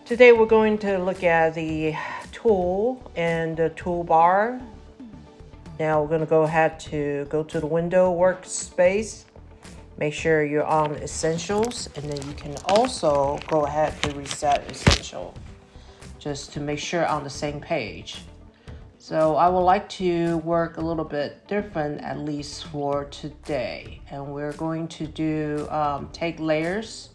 Today we're going to look at the tool and the toolbar. Now we're going to go ahead to go to the window workspace. Make sure you're on essentials, and then you can also go ahead to reset essential just to make sure on the same page. So I would like to work a little bit different, at least for today. And we're going to do take layers,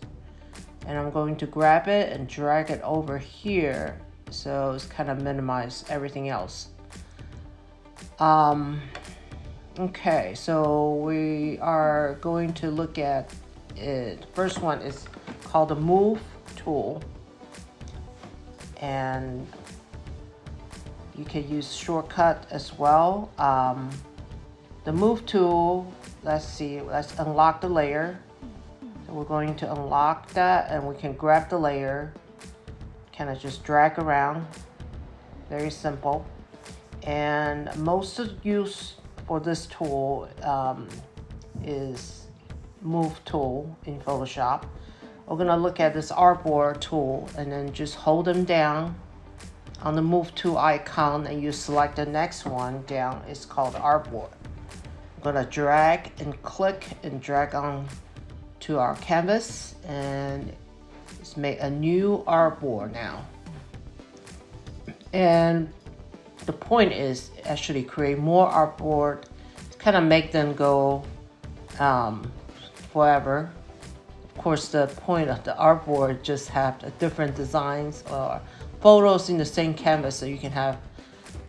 and I'm going to grab it and drag it over here so it's kind of minimize everything else. Okay, so we are going to look at it. First one is called the Move tool, and you can use shortcut as well. The Move tool, let's unlock the layer. So we're going to unlock that, and we can grab the layer, kind of just drag around. Very simple. And most of use for this tool is Move tool in Photoshop. We're gonna look at this artboard tool, and then just hold them down on the Move tool icon, and you select the next one down. It's called artboard. I'm gonna drag and click and drag on to our canvas, and let's make a new artboard now. And the point is actually create more artboard, kind of make them go forever. Of course, the point of the artboard just have different designs or photos in the same canvas, so you can have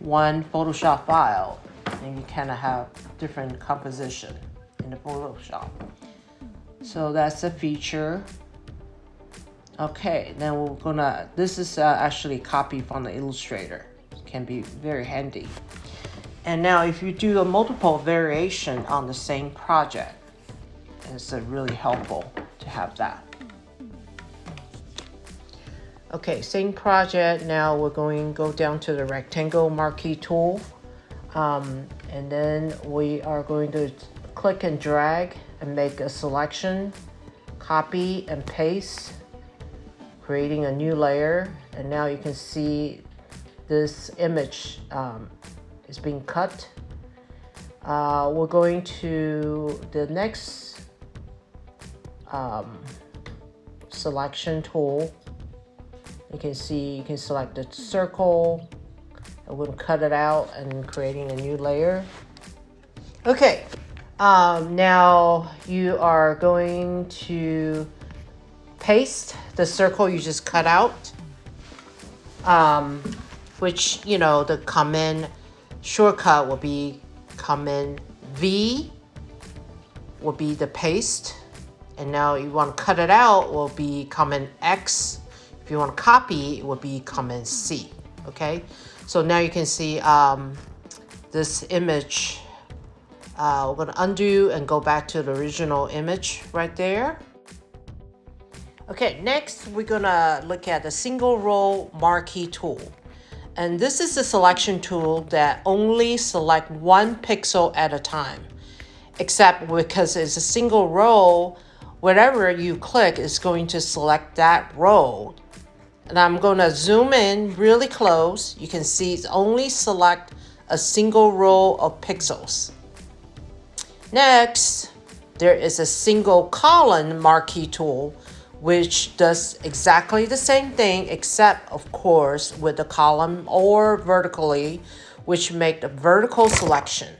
one Photoshop file and you kind of have different composition in the Photoshop. So that's a feature. Okay, then we're gonna, this is actually a copy from the Illustrator. It can be very handy. And now if you do a multiple variation on the same project, it's really helpful to have that. Okay, same project. Now we're going to go down to the rectangle marquee tool. And then we are going to click and drag and make a selection, copy and paste, creating a new layer. And now you can see this image is being cut. We're going to the next selection tool. You can see you can select the circle. I'm going to cut it out and creating a new layer. Okay, now you are going to paste the circle you just cut out, which, you know, the command shortcut will be command V will be the paste, and now you want to cut it out will be command X. If you want to copy, it will be command C. Okay, so now you can see this image. We're going to undo and go back to the original image right there. Okay, next we're going to look at the single row marquee tool. And this is a selection tool that only select one pixel at a time, except because it's a single row, whatever you click is going to select that row. And I'm going to zoom in really close. You can see it's only select a single row of pixels. Next, there is a single column marquee tool, which does exactly the same thing, except of course with the column or vertically, which make the vertical selection.